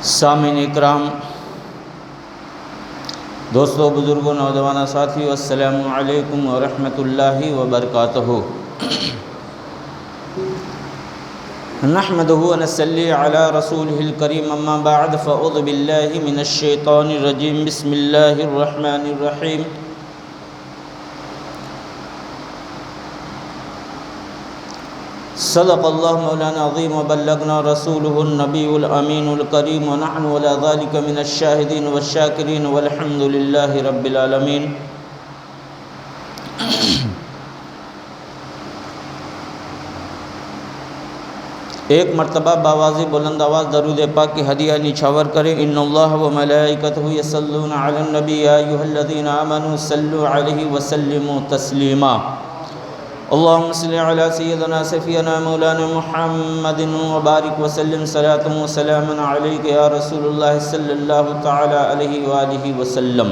سامعین اکرام، دوستو، بزرگوں، نوجوان ساتھیو، السلام علیکم ورحمۃ اللہ وبرکاتہ۔ نحمدہ ونصلی علی رسولہ الکریم، اما بعد، فاعوذ باللہ من الشیطان الرجیم، بسم اللہ الرحمن الرحیم۔ صدق اللہ مولانا عظیم وبلغنا رسولہ النبی الامین الکریم، ونحن علی ذلک من الشاہدین والشاکرین، والحمد للہ رب العالمین۔ ایک مرتبہ باواز بلند آواز درود پاک کی ہدیہ نچھاور کریں۔ ان اللہ و ملائکتہ یصلون علی النبی یا ایھا الذین آمنوا صلوا علیہ وسلموا تسلیما۔ اللہم صلی علی سیدنا سفینا مولانا محمد وبارک وسلم صلاۃ و سلاما علیک یا رسول اللہ صلی اللہ تعالی علیہ وآلہ وسلم۔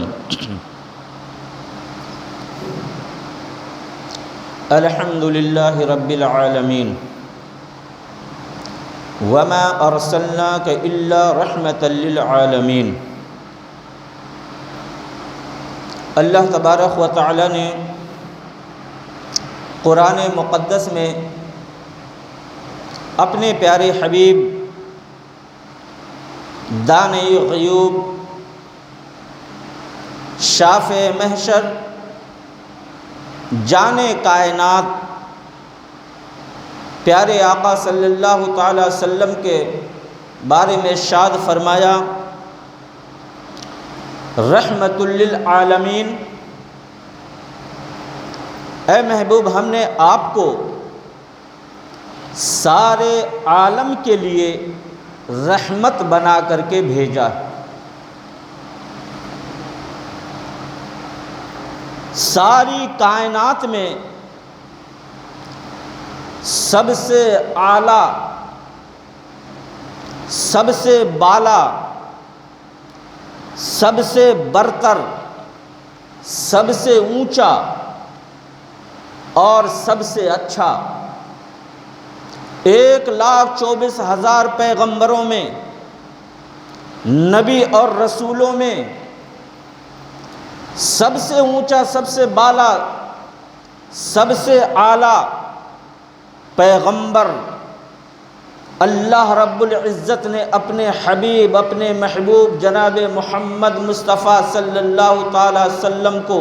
الحمد للہ رب العالمین، وما ارسلناک الا رحمۃ للعالمین۔ اللہ تبارک و تعالی نے قرآن مقدس میں اپنے پیارے حبیب دانِ غیوب، شافِ محشر، جان کائنات، پیارے آقا صلی اللہ تعالی وسلم کے بارے میں ارشاد فرمایا، رحمۃ للعالمین۔ اے محبوب، ہم نے آپ کو سارے عالم کے لیے رحمت بنا کر کے بھیجا۔ ساری کائنات میں سب سے اعلیٰ، سب سے بالا، سب سے برتر، سب سے اونچا اور سب سے اچھا 1,24,000 پیغمبروں میں، نبی اور رسولوں میں سب سے اونچا، سب سے بالا، سب سے اعلیٰ پیغمبر اللہ رب العزت نے اپنے حبیب، اپنے محبوب جناب محمد مصطفیٰ صلی اللہ تعالی وسلم کو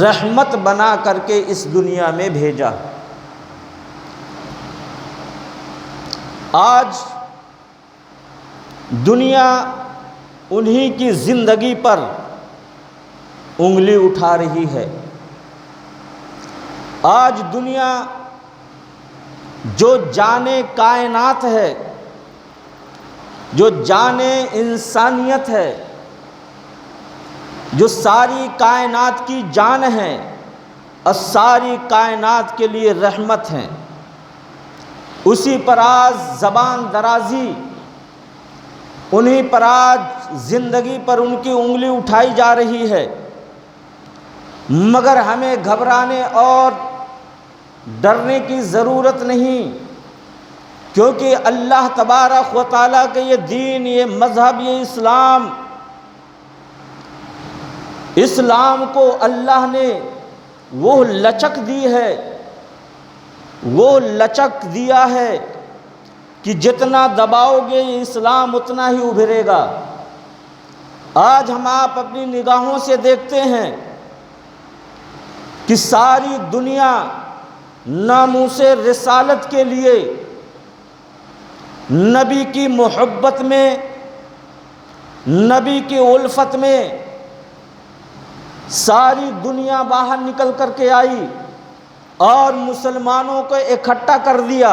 رحمت بنا کر کے اس دنیا میں بھیجا۔ آج دنیا انہی کی زندگی پر انگلی اٹھا رہی ہے۔ آج دنیا جو جانے کائنات ہے، جو جانے انسانیت ہے، جو ساری کائنات کی جان ہے اور ساری کائنات کے لیے رحمت ہیں، اسی پر آج زبان درازی، انہی پر آج زندگی پر ان کی انگلی اٹھائی جا رہی ہے۔ مگر ہمیں گھبرانے اور ڈرنے کی ضرورت نہیں، کیونکہ اللہ تبارک و تعالیٰ کے یہ دین، یہ مذہب، یہ اسلام کو اللہ نے وہ لچک دی ہے، وہ لچک دیا ہے کہ جتنا دباؤ گے یہ اسلام اتنا ہی ابھرے گا۔ آج ہم آپ اپنی نگاہوں سے دیکھتے ہیں کہ ساری دنیا ناموس رسالت کے لیے، نبی کی محبت میں، نبی کی الفت میں ساری دنیا باہر نکل کر کے آئی اور مسلمانوں کو اکٹھا کر دیا۔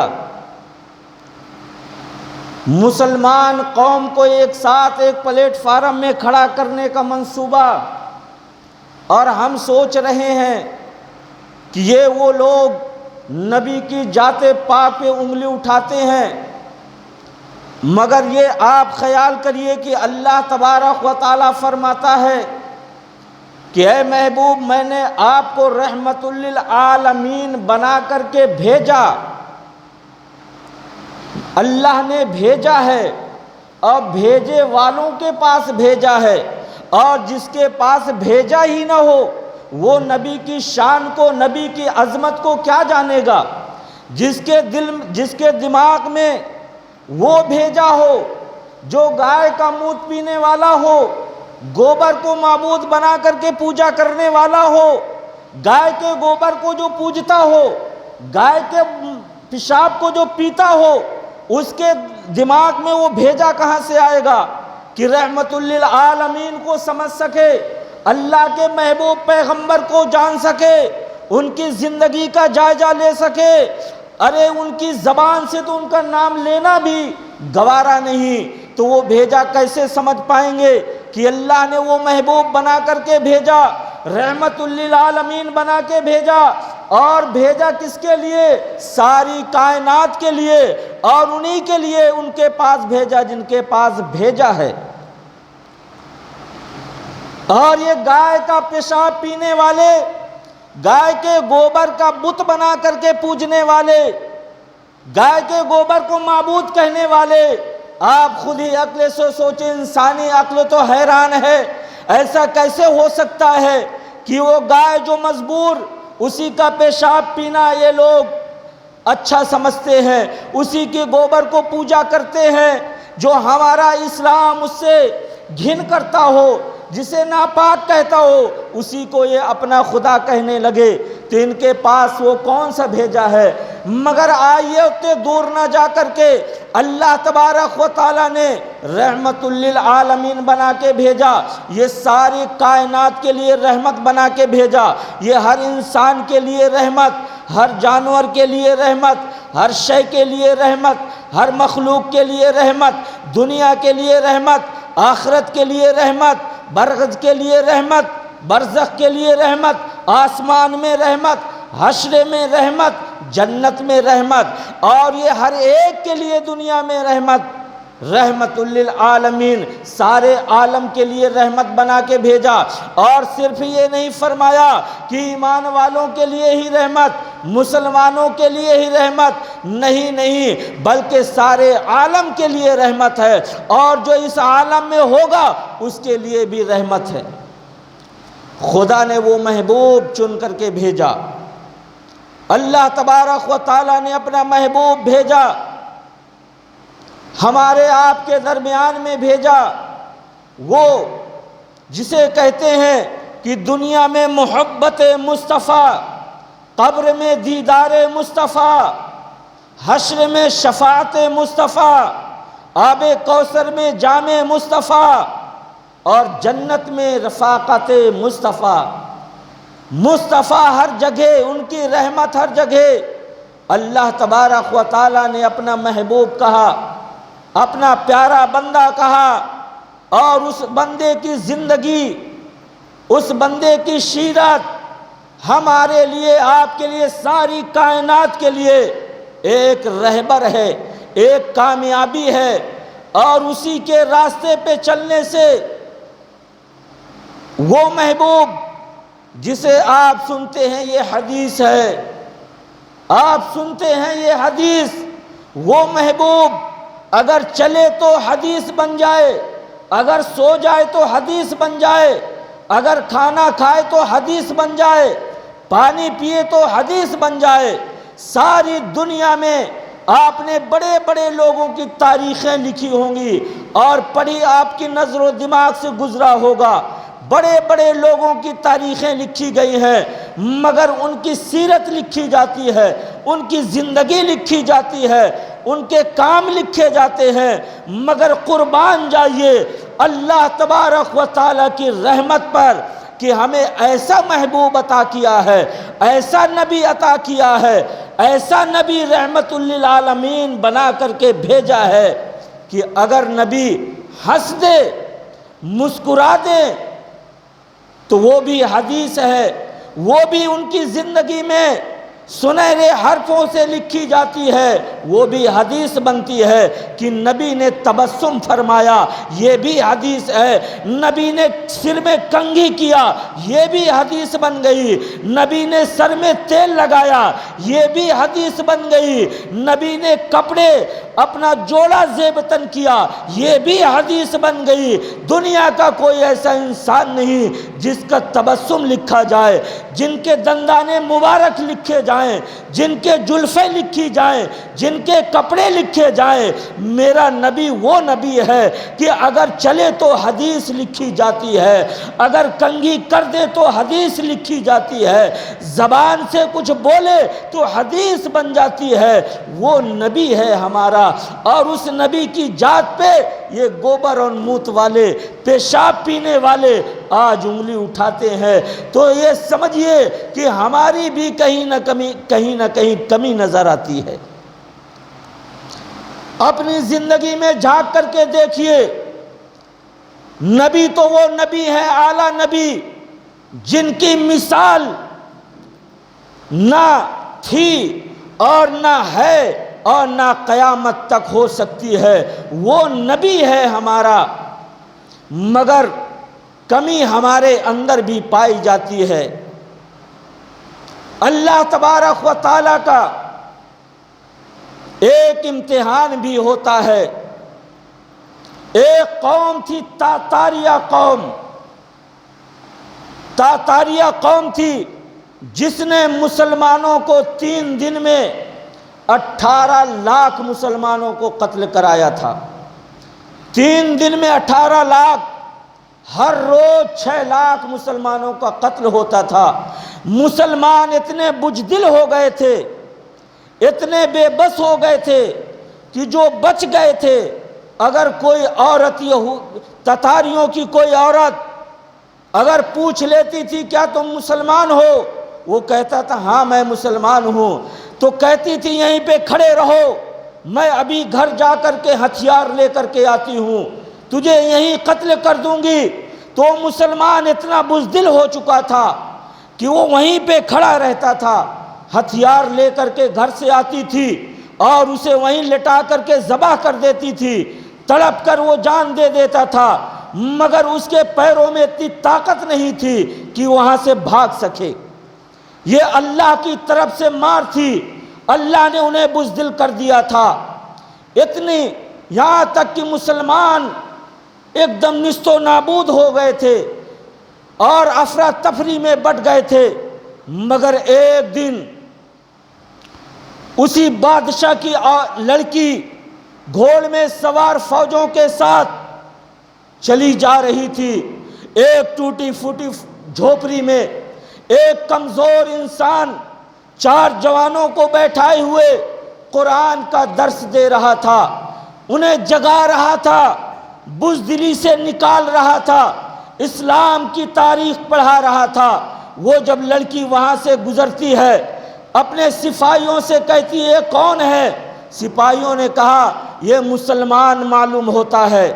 مسلمان قوم کو ایک ساتھ ایک پلیٹ فارم میں کھڑا کرنے کا منصوبہ، اور ہم سوچ رہے ہیں کہ یہ وہ لوگ نبی کی ذات پاک پہ انگلی اٹھاتے ہیں، مگر یہ آپ خیال کریے کہ اللہ تبارک و تعالیٰ فرماتا ہے کہ اے محبوب، میں نے آپ کو رحمت للعالمین بنا کر کے بھیجا۔ اللہ نے بھیجا ہے اور بھیجے والوں کے پاس بھیجا ہے، اور جس کے پاس بھیجا ہی نہ ہو وہ نبی کی شان کو، نبی کی عظمت کو کیا جانے گا؟ جس کے دماغ میں وہ بھیجا ہو جو گائے کا مونت پینے والا ہو، گوبر کو معبود بنا کر کے پوجا کرنے والا ہو، گائے کے گوبر کو جو پوجتا ہو، گائے کے پیشاب کو جو پیتا ہو، اس کے دماغ میں وہ بھیجا کہاں سے آئے گا کہ رحمت للعالمین کو سمجھ سکے، اللہ کے محبوب پیغمبر کو جان سکے، ان کی زندگی کا جائزہ لے سکے؟ ارے ان کی زبان سے تو ان کا نام لینا بھی گوارا نہیں، تو وہ بھیجا کیسے سمجھ پائیں گے کہ اللہ نے وہ محبوب بنا کر کے بھیجا، رحمت للعالمین بنا کے بھیجا، اور بھیجا کس کے لیے؟ ساری کائنات کے لیے، اور انہی کے لیے ان کے پاس بھیجا جن کے پاس بھیجا ہے۔ اور یہ گائے کا پیشاب پینے والے، گائے کے گوبر کا بت بنا کر کے پوجنے والے، گائے کے گوبر کو معبود کہنے والے، آپ خود ہی عقل سے سوچیں، انسانی عقل تو حیران ہے، ایسا کیسے ہو سکتا ہے کہ وہ گائے جو مزبور، اسی کا پیشاب پینا یہ لوگ اچھا سمجھتے ہیں، اسی کے گوبر کو پوجا کرتے ہیں، جو ہمارا اسلام اس سے گھن کرتا ہو، جسے ناپاک کہتا ہو، اسی کو یہ اپنا خدا کہنے لگے، تو ان کے پاس وہ کون سا بھیجا ہے؟ مگر آئیے اتنے دور نہ جا کر کے اللہ تبارک و تعالیٰ نے رحمت للعالمین بنا کے بھیجا، یہ ساری کائنات کے لیے رحمت بنا کے بھیجا، یہ ہر انسان کے لیے رحمت، ہر جانور کے لیے رحمت، ہر شے کے لیے رحمت، ہر مخلوق کے لیے رحمت، دنیا کے لیے رحمت، آخرت کے لیے رحمت، برزخ کے لیے رحمت، برزخ کے لیے رحمت، آسمان میں رحمت، حشر میں رحمت، جنت میں رحمت، اور یہ ہر ایک کے لیے دنیا میں رحمت، رحمت للعالمین، سارے عالم کے لیے رحمت بنا کے بھیجا۔ اور صرف یہ نہیں فرمایا کہ ایمان والوں کے لیے ہی رحمت، مسلمانوں کے لیے ہی رحمت، نہیں، بلکہ سارے عالم کے لیے رحمت ہے، اور جو اس عالم میں ہوگا اس کے لیے بھی رحمت ہے۔ خدا نے وہ محبوب چن کر کے بھیجا، اللہ تبارک و تعالیٰ نے اپنا محبوب بھیجا، ہمارے آپ کے درمیان میں بھیجا، وہ جسے کہتے ہیں کہ دنیا میں محبت مصطفیٰ، قبر میں دیدار مصطفیٰ، حشر میں شفاعت مصطفیٰ، آب کوثر میں جام مصطفیٰ، اور جنت میں رفاقت مصطفیٰ۔ مصطفیٰ ہر جگہ، ان کی رحمت ہر جگہ۔ اللہ تبارک و تعالیٰ نے اپنا محبوب کہا، اپنا پیارا بندہ کہا، اور اس بندے کی زندگی، اس بندے کی سیرت ہمارے لیے، آپ کے لیے، ساری کائنات کے لیے ایک رہبر ہے، ایک کامیابی ہے، اور اسی کے راستے پہ چلنے سے وہ محبوب جسے آپ سنتے ہیں یہ حدیث ہے، آپ سنتے ہیں یہ حدیث، وہ محبوب اگر چلے تو حدیث بن جائے، اگر سو جائے تو حدیث بن جائے، اگر کھانا کھائے تو حدیث بن جائے، پانی پیے تو حدیث بن جائے۔ ساری دنیا میں آپ نے بڑے بڑے لوگوں کی تاریخیں لکھی ہوں گی، اور پڑھی آپ کی نظر و دماغ سے گزرا ہوگا، بڑے بڑے لوگوں کی تاریخیں لکھی گئی ہیں، مگر ان کی سیرت لکھی جاتی ہے، ان کی زندگی لکھی جاتی ہے، ان کے کام لکھے جاتے ہیں، مگر قربان جائیے اللہ تبارک و تعالیٰ کی رحمت پر کہ ہمیں ایسا محبوب عطا کیا ہے، ایسا نبی عطا کیا ہے، ایسا نبی رحمت للعالمین بنا کر کے بھیجا ہے کہ اگر نبی ہنس دے، مسکرا دے، تو وہ بھی حدیث ہے، وہ بھی ان کی زندگی میں سنہرے حرفوں سے لکھی جاتی ہے، وہ بھی حدیث بنتی ہے کہ نبی نے تبسم فرمایا، یہ بھی حدیث ہے، نبی نے سر میں کنگھی کیا، یہ بھی حدیث بن گئی، نبی نے سر میں تیل لگایا، یہ بھی حدیث بن گئی، نبی نے کپڑے اپنا جوڑا زیبتن کیا، یہ بھی حدیث بن گئی۔ دنیا کا کوئی ایسا انسان نہیں جس کا تبسم لکھا جائے، جن کے دندان مبارک لکھے جائیں، جن کے زلفیں لکھی جائیں، جن کے کپڑے لکھے جائیں۔ میرا نبی وہ نبی ہے کہ اگر چلے تو حدیث لکھی جاتی ہے، اگر کنگھی کر دے تو حدیث لکھی جاتی ہے، زبان سے کچھ بولے تو حدیث بن جاتی ہے۔ وہ نبی ہے ہمارا، اور اس نبی کی ذات پہ یہ گوبر اور موت والے، پیشاب پینے والے آج انگلی اٹھاتے ہیں۔ تو یہ سمجھیے کہ ہماری بھی کہیں نہ کہیں کمی نظر آتی ہے۔ اپنی زندگی میں جھانک کر کے دیکھیے، نبی تو وہ نبی ہے، اعلیٰ نبی، جن کی مثال نہ تھی اور نہ ہے اور نہ قیامت تک ہو سکتی ہے۔ وہ نبی ہے ہمارا، مگر کمی ہمارے اندر بھی پائی جاتی ہے۔ اللہ تبارک و تعالیٰ کا ایک امتحان بھی ہوتا ہے۔ ایک قوم تھی تاتاریہ قوم، تاتاریہ قوم تھی جس نے مسلمانوں کو 3 دن میں 18 لاکھ مسلمانوں کو قتل کرایا تھا۔ 3 دن میں 18 لاکھ، ہر روز 6 لاکھ مسلمانوں کا قتل ہوتا تھا۔ مسلمان اتنے بزدل ہو گئے تھے، اتنے بے بس ہو گئے تھے کہ جو بچ گئے تھے، اگر کوئی عورت، تتاریوں کی کوئی عورت اگر پوچھ لیتی تھی کیا تم مسلمان ہو، وہ کہتا تھا ہاں میں مسلمان ہوں، تو کہتی تھی یہیں پہ کھڑے رہو، میں ابھی گھر جا کر کے ہتھیار لے کر کے آتی ہوں، تجھے یہیں قتل کر دوں گی۔ تو مسلمان اتنا بزدل ہو چکا تھا کہ وہ وہیں پہ کھڑا رہتا تھا، ہتھیار لے کر کے گھر سے آتی تھی اور اسے وہیں لٹا کر کے ذبح کر دیتی تھی، تڑپ کر وہ جان دے دیتا تھا، مگر اس کے پیروں میں اتنی طاقت نہیں تھی کہ وہاں سے بھاگ سکے۔ یہ اللہ کی طرف سے مار تھی، اللہ نے انہیں بزدل کر دیا تھا، اتنی یہاں تک کہ مسلمان ایک دم نیست و نابود ہو گئے تھے اور افراتفری میں بٹ گئے تھے۔ مگر ایک دن اسی بادشاہ کی لڑکی گھوڑ میں سوار فوجوں کے ساتھ چلی جا رہی تھی، ایک ٹوٹی پھوٹی جھوپڑی میں ایک کمزور انسان 4 جوانوں کو بیٹھائے ہوئے قرآن کا درس دے رہا تھا، انہیں جگا رہا تھا، بزدلی سے نکال رہا تھا، اسلام کی تاریخ پڑھا رہا تھا۔ وہ جب لڑکی وہاں سے گزرتی ہے، اپنے سپاہیوں سے کہتی ہے کون ہے؟ سپاہیوں نے کہا یہ مسلمان معلوم ہوتا ہے،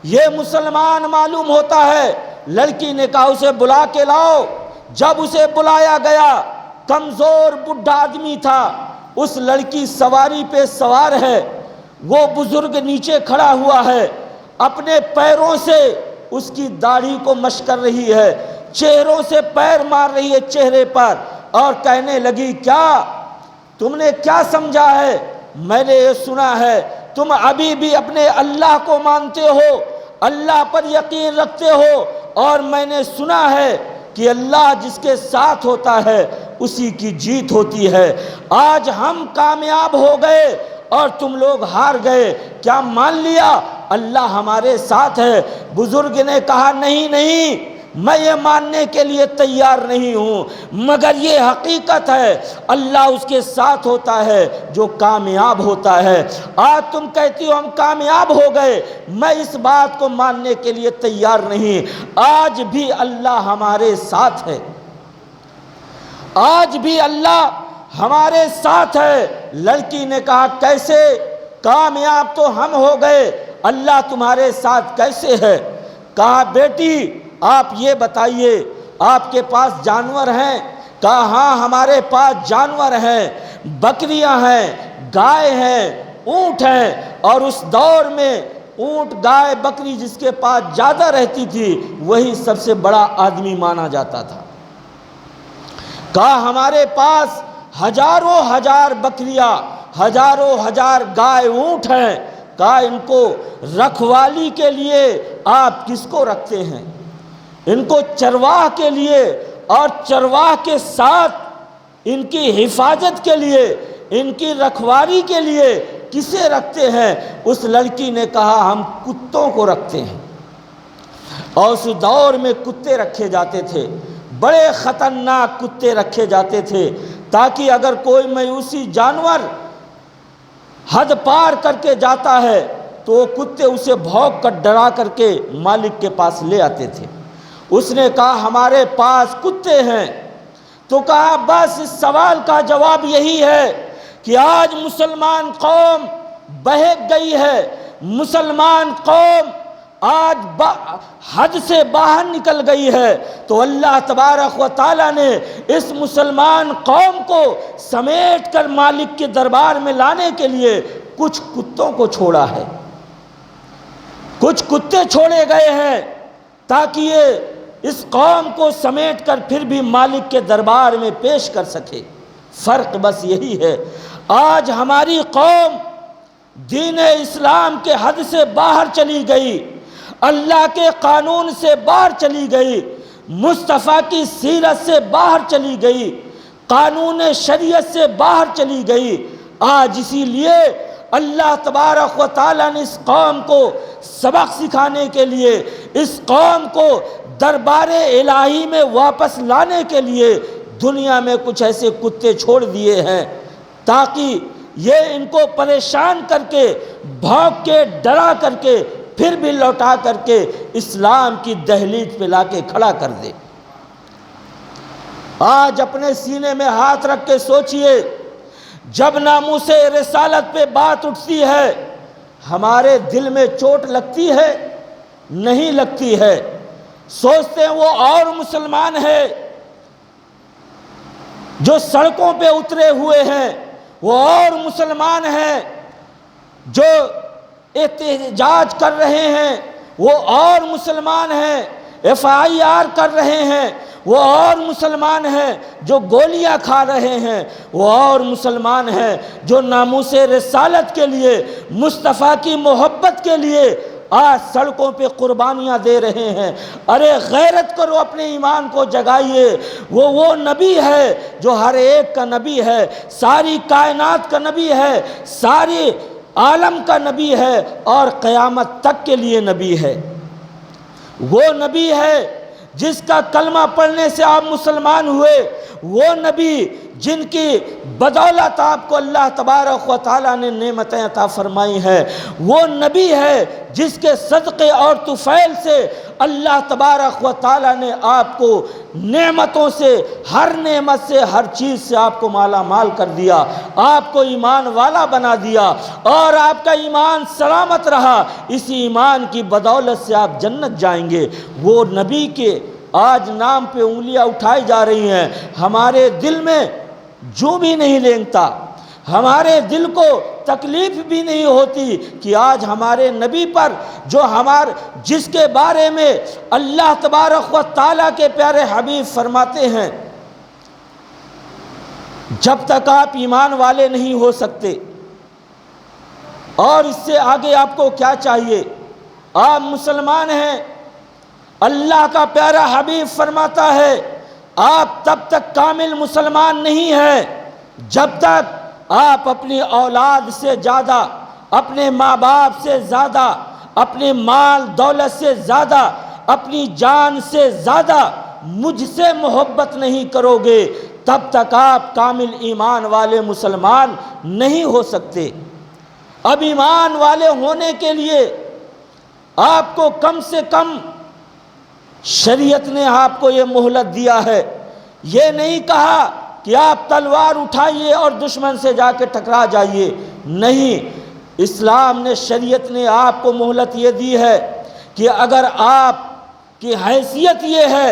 یہ مسلمان معلوم ہوتا ہے۔ لڑکی نے کہا اسے بلا کے لاؤ۔ جب اسے بلایا گیا، کمزور بڈھا آدمی تھا، اس لڑکی سواری پہ سوار ہے، وہ بزرگ نیچے کھڑا ہوا ہے، اپنے پیروں سے اس کی داڑھی کو مشق کر رہی ہے، چہروں سے پیر مار رہی ہے چہرے پر، اور کہنے لگی کیا تم نے کیا سمجھا ہے؟ میں نے یہ سنا ہے تم ابھی بھی اپنے اللہ کو مانتے ہو، اللہ پر یقین رکھتے ہو، اور میں نے سنا ہے کہ اللہ جس کے ساتھ ہوتا ہے اسی کی جیت ہوتی ہے۔ آج ہم کامیاب ہو گئے اور تم لوگ ہار گئے، کیا مان لیا اللہ ہمارے ساتھ ہے؟ بزرگ نے کہا نہیں، میں یہ ماننے کے لیے تیار نہیں ہوں، مگر یہ حقیقت ہے اللہ اس کے ساتھ ہوتا ہے جو کامیاب ہوتا ہے۔ آج تم کہتی ہو ہم کامیاب ہو گئے، میں اس بات کو ماننے کے لیے تیار نہیں۔ آج بھی اللہ ہمارے ساتھ ہے، آج بھی اللہ ہمارے ساتھ ہے۔ لڑکی نے کہا کیسے؟ کامیاب تو ہم ہو گئے، اللہ تمہارے ساتھ کیسے ہے؟ کہا بیٹی آپ یہ بتائیے آپ کے پاس جانور ہیں؟ کہا ہاں ہمارے پاس جانور ہیں، بکریاں ہیں، گائے ہیں، اونٹ ہیں، اور اس دور میں اونٹ گائے بکری جس کے پاس زیادہ رہتی تھی وہی سب سے بڑا آدمی مانا جاتا تھا۔ کہا ہمارے پاس ہزاروں ہزار بکریاں ہزاروں ہزار گائے اونٹ ہیں، کہا ان کو رکھوالی کے لیے آپ کس کو رکھتے ہیں؟ ان کو چرواہ کے لیے اور چرواہ کے ساتھ ان کی حفاظت کے لیے، ان کی رکھوالی کے لیے کسے رکھتے ہیں؟ اس لڑکی نے کہا ہم کتوں کو رکھتے ہیں۔ اور اس دور میں کتے رکھے جاتے تھے، بڑے خطرناک کتے رکھے جاتے تھے، تاکہ اگر کوئی میوسی جانور حد پار کر کے جاتا ہے تو وہ کتے اسے بھونک کر ڈرا کر کے مالک کے پاس لے آتے تھے۔ اس نے کہا ہمارے پاس کتے ہیں، تو کہا بس اس سوال کا جواب یہی ہے کہ آج مسلمان قوم بہک گئی ہے، مسلمان قوم آج حد سے باہر نکل گئی ہے، تو اللہ تبارک و تعالیٰ نے اس مسلمان قوم کو سمیٹ کر مالک کے دربار میں لانے کے لیے کچھ کتوں کو چھوڑا ہے، کچھ کتے چھوڑے گئے ہیں تاکہ یہ اس قوم کو سمیٹ کر پھر بھی مالک کے دربار میں پیش کر سکے۔ فرق بس یہی ہے، آج ہماری قوم دین اسلام کے حد سے باہر چلی گئی، اللہ کے قانون سے باہر چلی گئی، مصطفیٰ کی سیرت سے باہر چلی گئی، قانون شریعت سے باہر چلی گئی۔ آج اسی لیے اللہ تبارک و تعالیٰ نے اس قوم کو سبق سکھانے کے لیے، اس قوم کو دربار الہی میں واپس لانے کے لیے دنیا میں کچھ ایسے کتے چھوڑ دیے ہیں تاکہ یہ ان کو پریشان کر کے، بھونک کے، ڈرا کر کے، پھر بھی لوٹا کر کے اسلام کی دہلیز پہ لا کے کھڑا کر دے۔ آج اپنے سینے میں ہاتھ رکھ کے سوچئے، جب ناموس رسالت پہ بات اٹھتی ہے ہمارے دل میں چوٹ لگتی ہے؟ نہیں لگتی ہے۔ سوچتے ہیں وہ اور مسلمان ہے جو سڑکوں پہ اترے ہوئے ہیں، وہ اور مسلمان ہیں جو احتجاج کر رہے ہیں، وہ اور مسلمان ہیں FIR کر رہے ہیں، وہ اور مسلمان ہیں جو گولیاں کھا رہے ہیں، وہ اور مسلمان ہیں جو ناموس رسالت کے لیے، مصطفیٰ کی محبت کے لیے آج سڑکوں پہ قربانیاں دے رہے ہیں۔ ارے غیرت کرو، اپنے ایمان کو جگائیے۔ وہ نبی ہے جو ہر ایک کا نبی ہے، ساری کائنات کا نبی ہے، ساری عالم کا نبی ہے اور قیامت تک کے لیے نبی ہے۔ وہ نبی ہے جس کا کلمہ پڑھنے سے آپ مسلمان ہوئے، وہ نبی جن کی بدولت آپ کو اللہ تبارک و تعالیٰ نے نعمتیں عطا فرمائی ہیں، وہ نبی ہے جس کے صدقے اور طفیل سے اللہ تبارک و تعالیٰ نے آپ کو نعمتوں سے، ہر نعمت سے، ہر چیز سے آپ کو مالا مال کر دیا، آپ کو ایمان والا بنا دیا اور آپ کا ایمان سلامت رہا۔ اسی ایمان کی بدولت سے آپ جنت جائیں گے۔ وہ نبی کے آج نام پہ انگلیاں اٹھائی جا رہی ہیں، ہمارے دل میں جو بھی نہیں لینگتا، ہمارے دل کو تکلیف بھی نہیں ہوتی کہ آج ہمارے نبی پر جس کے بارے میں اللہ تبارک و تعالیٰ کے پیارے حبیب فرماتے ہیں جب تک آپ ایمان والے نہیں ہو سکتے، اور اس سے آگے آپ کو کیا چاہیے؟ آپ مسلمان ہیں، اللہ کا پیارا حبیب فرماتا ہے آپ تب تک کامل مسلمان نہیں ہیں جب تک آپ اپنی اولاد سے زیادہ، اپنے ماں باپ سے زیادہ، اپنے مال دولت سے زیادہ، اپنی جان سے زیادہ مجھ سے محبت نہیں کرو گے، تب تک آپ کامل ایمان والے مسلمان نہیں ہو سکتے۔ اب ایمان والے ہونے کے لیے آپ کو کم سے کم شریعت نے آپ کو یہ مہلت دیا ہے۔ یہ نہیں کہا کہ آپ تلوار اٹھائیے اور دشمن سے جا کے ٹکرا جائیے، نہیں، اسلام نے، شریعت نے آپ کو مہلت یہ دی ہے کہ اگر آپ کی حیثیت یہ ہے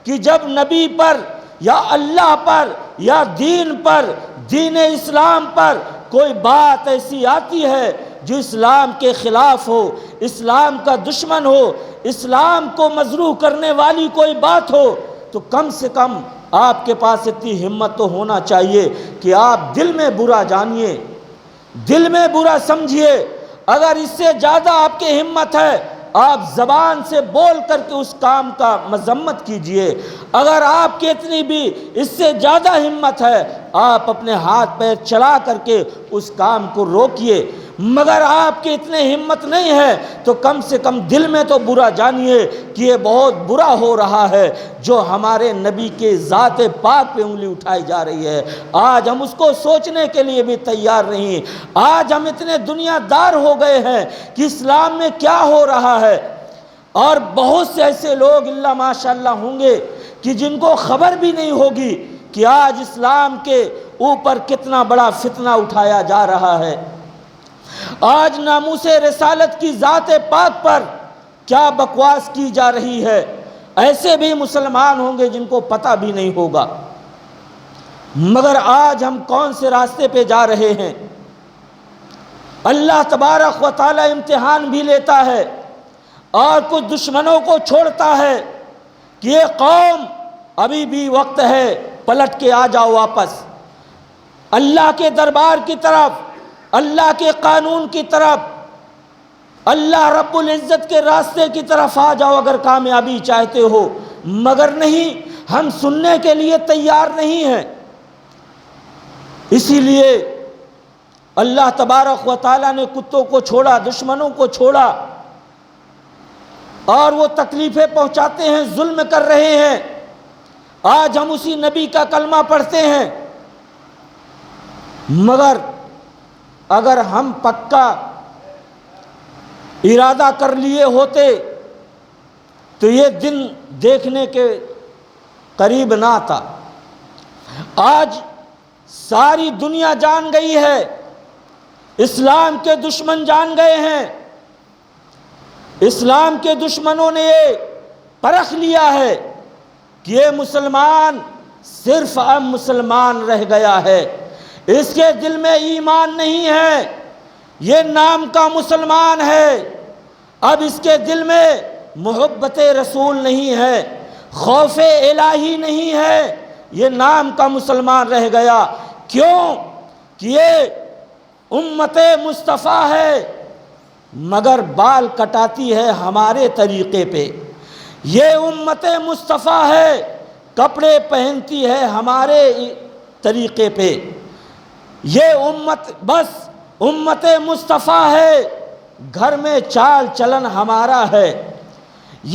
کہ جب نبی پر یا اللہ پر یا دین پر، دین اسلام پر کوئی بات ایسی آتی ہے جو اسلام کے خلاف ہو، اسلام کا دشمن ہو، اسلام کو مجروح کرنے والی کوئی بات ہو، تو کم سے کم آپ کے پاس اتنی ہمت تو ہونا چاہیے کہ آپ دل میں برا جانیے، دل میں برا سمجھیے، اگر اس سے زیادہ آپ کی ہمت ہے آپ زبان سے بول کر کے اس کام کا مذمت کیجئے، اگر آپ کی اتنی بھی اس سے زیادہ ہمت ہے آپ اپنے ہاتھ پیر چلا کر کے اس کام کو روکیے، مگر آپ کی اتنے ہمت نہیں ہے تو کم سے کم دل میں تو برا جانیے کہ یہ بہت برا ہو رہا ہے جو ہمارے نبی کے ذات پاک پہ انگلی اٹھائی جا رہی ہے۔ آج ہم اس کو سوچنے کے لیے بھی تیار نہیں، آج ہم اتنے دنیا دار ہو گئے ہیں کہ اسلام میں کیا ہو رہا ہے، اور بہت سے ایسے لوگ اللہ ماشاءاللہ ہوں گے کہ جن کو خبر بھی نہیں ہوگی کہ آج اسلام کے اوپر کتنا بڑا فتنہ اٹھایا جا رہا ہے، آج ناموس رسالت کی ذات پاک پر کیا بکواس کی جا رہی ہے۔ ایسے بھی مسلمان ہوں گے جن کو پتہ بھی نہیں ہوگا، مگر آج ہم کون سے راستے پہ جا رہے ہیں؟ اللہ تبارک و تعالی امتحان بھی لیتا ہے اور کچھ دشمنوں کو چھوڑتا ہے کہ یہ قوم ابھی بھی وقت ہے، پلٹ کے آ جاؤ واپس اللہ کے دربار کی طرف، اللہ کے قانون کی طرف، اللہ رب العزت کے راستے کی طرف آ جاؤ اگر کامیابی چاہتے ہو، مگر نہیں، ہم سننے کے لیے تیار نہیں ہیں۔ اسی لیے اللہ تبارک و تعالیٰ نے کتوں کو چھوڑا، دشمنوں کو چھوڑا، اور وہ تکلیفیں پہنچاتے ہیں، ظلم کر رہے ہیں۔ آج ہم اسی نبی کا کلمہ پڑھتے ہیں، مگر اگر ہم پکا ارادہ کر لیے ہوتے تو یہ دن دیکھنے کے قریب نہ تھا۔ آج ساری دنیا جان گئی ہے، اسلام کے دشمن جان گئے ہیں، اسلام کے دشمنوں نے یہ پرکھ لیا ہے کہ یہ مسلمان صرف اب مسلمان رہ گیا ہے، اس کے دل میں ایمان نہیں ہے، یہ نام کا مسلمان ہے، اب اس کے دل میں محبت رسول نہیں ہے، خوف الہی نہیں ہے، یہ نام کا مسلمان رہ گیا۔ کیوں کہ یہ امت مصطفیٰ ہے مگر بال کٹاتی ہے ہمارے طریقے پہ، یہ امت مصطفیٰ ہے کپڑے پہنتی ہے ہمارے طریقے پہ، یہ امت بس امت مصطفیٰ ہے گھر میں چال چلن ہمارا ہے،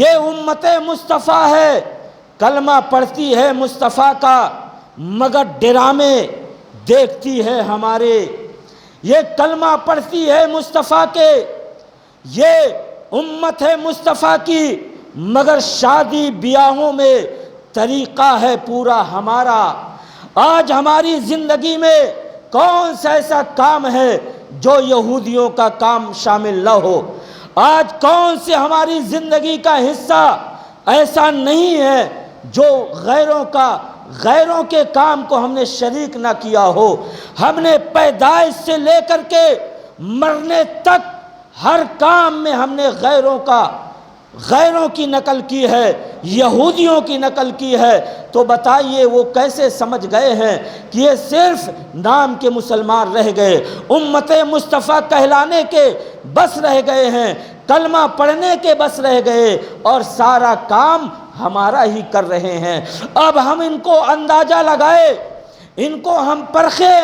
یہ امت مصطفیٰ ہے کلمہ پڑھتی ہے مصطفیٰ کا مگر ڈرامے دیکھتی ہے ہمارے، یہ کلمہ پڑھتی ہے مصطفیٰ کے، یہ امت ہے مصطفیٰ کی مگر شادی بیاہوں میں طریقہ ہے پورا ہمارا۔ آج ہماری زندگی میں کون سا ایسا کام ہے جو یہودیوں کا کام شامل نہ ہو؟ آج کون سے ہماری زندگی کا حصہ ایسا نہیں ہے جو غیروں کے کام کو ہم نے شریک نہ کیا ہو؟ ہم نے پیدائش سے لے کر کے مرنے تک ہر کام میں ہم نے غیروں کی نقل کی ہے، یہودیوں کی نقل کی ہے، تو بتائیے وہ کیسے سمجھ گئے ہیں کہ یہ صرف نام کے مسلمان رہ گئے، امت مصطفیٰ کہلانے کے بس رہ گئے ہیں، کلمہ پڑھنے کے بس رہ گئے اور سارا کام ہمارا ہی کر رہے ہیں۔ اب ہم ان کو اندازہ لگائے، ان کو ہم پرکھیں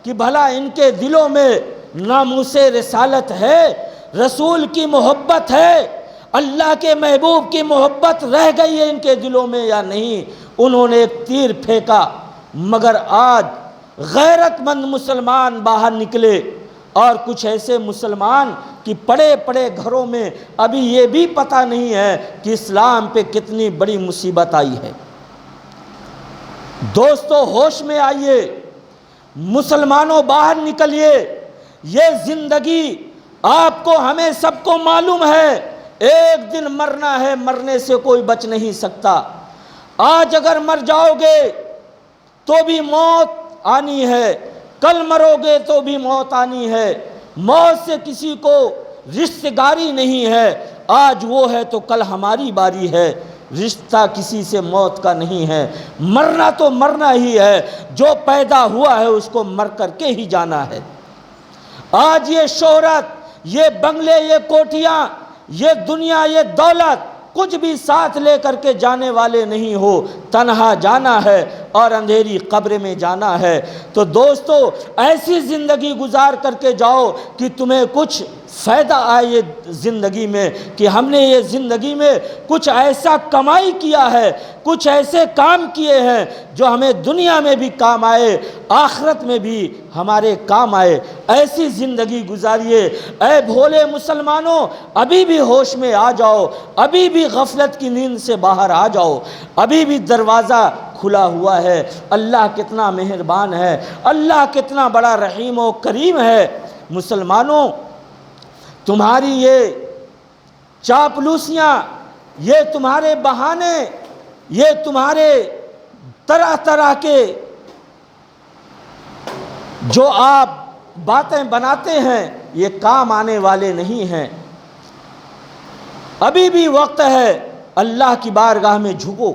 کہ بھلا ان کے دلوں میں ناموس رسالت ہے، رسول کی محبت ہے، اللہ کے محبوب کی محبت رہ گئی ہے ان کے دلوں میں یا نہیں؟ انہوں نے ایک تیر پھینکا، مگر آج غیرت مند مسلمان باہر نکلے اور کچھ ایسے مسلمان کہ پڑے پڑے گھروں میں ابھی یہ بھی پتہ نہیں ہے کہ اسلام پہ کتنی بڑی مصیبت آئی ہے۔ دوستو ہوش میں آئیے، مسلمانوں باہر نکلیے، یہ زندگی آپ کو ہمیں سب کو معلوم ہے ایک دن مرنا ہے، مرنے سے کوئی بچ نہیں سکتا۔ آج اگر مر جاؤ گے تو بھی موت آنی ہے، کل مرو گے تو بھی موت آنی ہے، موت سے کسی کو رشتہ داری نہیں ہے، آج وہ ہے تو کل ہماری باری ہے، رشتہ کسی سے موت کا نہیں ہے، مرنا تو مرنا ہی ہے، جو پیدا ہوا ہے اس کو مر کر کے ہی جانا ہے۔ آج یہ شہرت، یہ بنگلے، یہ کوٹھیاں، یہ دنیا، یہ دولت کچھ بھی ساتھ لے کر کے جانے والے نہیں ہو، تنہا جانا ہے اور اندھیری قبر میں جانا ہے۔ تو دوستو ایسی زندگی گزار کر کے جاؤ کہ تمہیں کچھ فائدہ آئے یہ زندگی میں، کہ ہم نے یہ زندگی میں کچھ ایسا کمائی کیا ہے، کچھ ایسے کام کیے ہیں جو ہمیں دنیا میں بھی کام آئے، آخرت میں بھی ہمارے کام آئے۔ ایسی زندگی گزاریے۔ اے بھولے مسلمانوں، ابھی بھی ہوش میں آ جاؤ، ابھی بھی غفلت کی نیند سے باہر آ جاؤ، ابھی بھی دروازہ کھلا ہوا ہے۔ اللہ کتنا مہربان ہے، اللہ کتنا بڑا رحیم و کریم ہے۔ مسلمانوں، تمہاری یہ چاپلوسیاں، یہ تمہارے بہانے، یہ تمہارے طرح طرح کے جو آپ باتیں بناتے ہیں، یہ کام آنے والے نہیں ہیں۔ ابھی بھی وقت ہے، اللہ کی بارگاہ میں جھکو،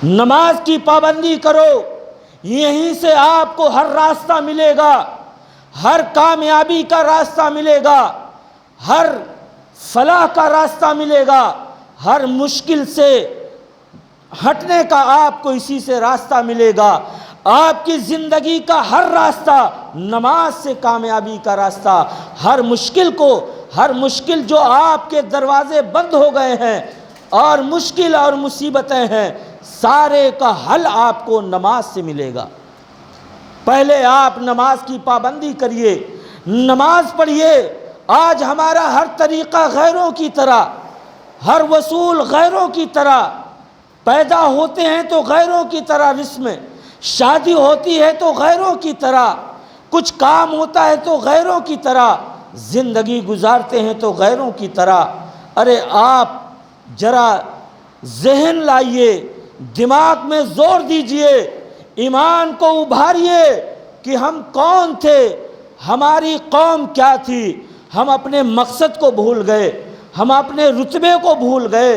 نماز کی پابندی کرو، یہیں سے آپ کو ہر راستہ ملے گا، ہر کامیابی کا راستہ ملے گا، ہر فلاح کا راستہ ملے گا، ہر مشکل سے ہٹنے کا آپ کو اسی سے راستہ ملے گا۔ آپ کی زندگی کا ہر راستہ نماز سے کامیابی کا راستہ، ہر مشکل جو آپ کے دروازے بند ہو گئے ہیں اور مشکل اور مصیبتیں ہیں، سارے کا حل آپ کو نماز سے ملے گا۔ پہلے آپ نماز کی پابندی کریے، نماز پڑھیے۔ آج ہمارا ہر طریقہ غیروں کی طرح، ہر وصول غیروں کی طرح، پیدا ہوتے ہیں تو غیروں کی طرح رسم، شادی ہوتی ہے تو غیروں کی طرح، کچھ کام ہوتا ہے تو غیروں کی طرح، زندگی گزارتے ہیں تو غیروں کی طرح۔ ارے آپ ذرا ذہن لائیے، دماغ میں زور دیجئے، ایمان کو ابھاریے کہ ہم کون تھے، ہماری قوم کیا تھی۔ ہم اپنے مقصد کو بھول گئے، ہم اپنے رتبے کو بھول گئے،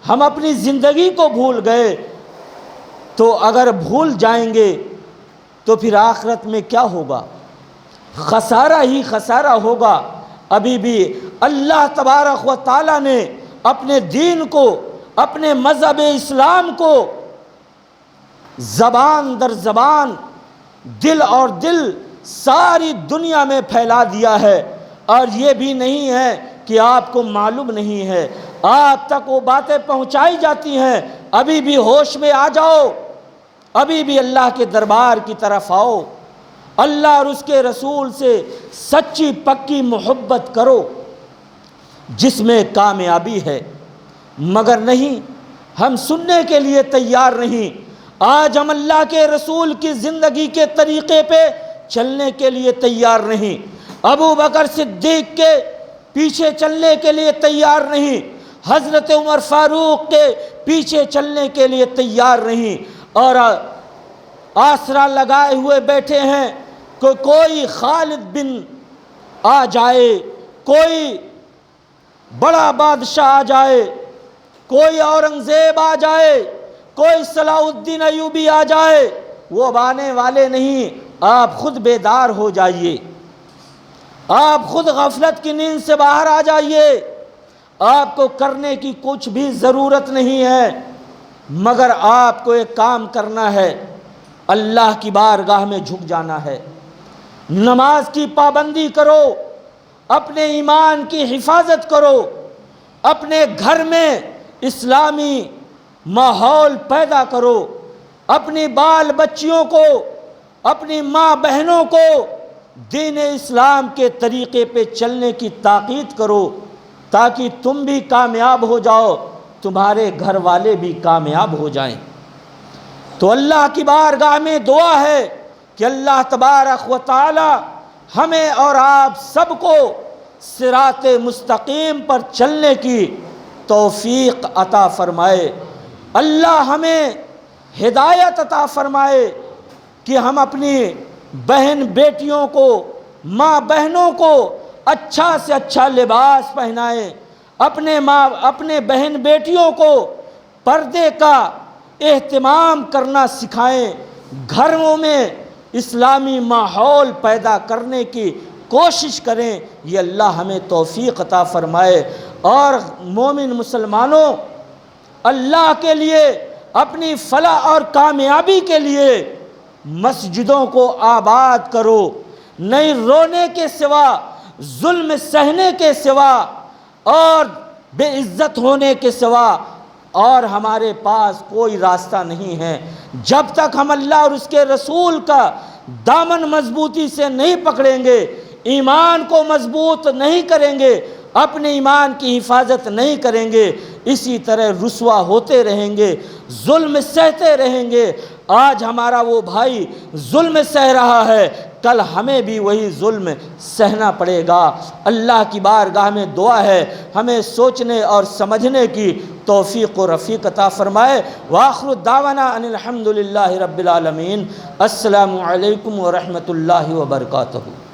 ہم اپنی زندگی کو بھول گئے۔ تو اگر بھول جائیں گے تو پھر آخرت میں کیا ہوگا؟ خسارہ ہی خسارہ ہوگا۔ ابھی بھی اللہ تبارک و تعالیٰ نے اپنے دین کو، اپنے مذہب اسلام کو زبان در زبان، دل اور دل ساری دنیا میں پھیلا دیا ہے، اور یہ بھی نہیں ہے کہ آپ کو معلوم نہیں ہے، آپ تک وہ باتیں پہنچائی جاتی ہیں۔ ابھی بھی ہوش میں آ جاؤ، ابھی بھی اللہ کے دربار کی طرف آؤ، اللہ اور اس کے رسول سے سچی پکی محبت کرو، جس میں کامیابی ہے۔ مگر نہیں، ہم سننے کے لیے تیار نہیں۔ آج ہم اللہ کے رسول کی زندگی کے طریقے پہ چلنے کے لیے تیار نہیں، ابو بکر صدیق کے پیچھے چلنے کے لیے تیار نہیں، حضرت عمر فاروق کے پیچھے چلنے کے لیے تیار نہیں، اور آسرا لگائے ہوئے بیٹھے ہیں کہ کوئی خالد بن آ جائے، کوئی بڑا بادشاہ آ جائے، کوئی اورنگزیب آ جائے، کوئی صلاح الدین ایوبی آ جائے۔ وہ اب آنے والے نہیں، آپ خود بیدار ہو جائیے، آپ خود غفلت کی نیند سے باہر آ جائیے۔ آپ کو کرنے کی کچھ بھی ضرورت نہیں ہے، مگر آپ کو ایک کام کرنا ہے، اللہ کی بارگاہ میں جھک جانا ہے، نماز کی پابندی کرو، اپنے ایمان کی حفاظت کرو، اپنے گھر میں اسلامی ماحول پیدا کرو، اپنی بال بچیوں کو، اپنی ماں بہنوں کو دین اسلام کے طریقے پہ چلنے کی تاکید کرو، تاکہ تم بھی کامیاب ہو جاؤ، تمہارے گھر والے بھی کامیاب ہو جائیں۔ تو اللہ کی بارگاہ میں دعا ہے کہ اللہ تبارک و تعالی ہمیں اور آپ سب کو صراط مستقیم پر چلنے کی توفیق عطا فرمائے۔ اللہ ہمیں ہدایت عطا فرمائے کہ ہم اپنی بہن بیٹیوں کو، ماں بہنوں کو اچھا سے اچھا لباس پہنائیں، اپنے بہن بیٹیوں کو پردے کا اہتمام کرنا سکھائیں، گھروں میں اسلامی ماحول پیدا کرنے کی کوشش کریں۔ یہ اللہ ہمیں توفیق عطا فرمائے۔ اور مومن مسلمانوں، اللہ کے لیے اپنی فلاح اور کامیابی کے لیے مسجدوں کو آباد کرو، نہیں رونے کے سوا، ظلم سہنے کے سوا اور بے عزت ہونے کے سوا اور ہمارے پاس کوئی راستہ نہیں ہے۔ جب تک ہم اللہ اور اس کے رسول کا دامن مضبوطی سے نہیں پکڑیں گے، ایمان کو مضبوط نہیں کریں گے، اپنے ایمان کی حفاظت نہیں کریں گے، اسی طرح رسوا ہوتے رہیں گے، ظلم سہتے رہیں گے۔ آج ہمارا وہ بھائی ظلم سہ رہا ہے، کل ہمیں بھی وہی ظلم سہنا پڑے گا۔ اللہ کی بارگاہ میں دعا ہے ہمیں سوچنے اور سمجھنے کی توفیق و رفیق عطا فرمائے۔ وآخر دعوانا ان الحمد للہ رب العالمین۔ السلام علیکم ورحمۃ اللہ وبرکاتہ۔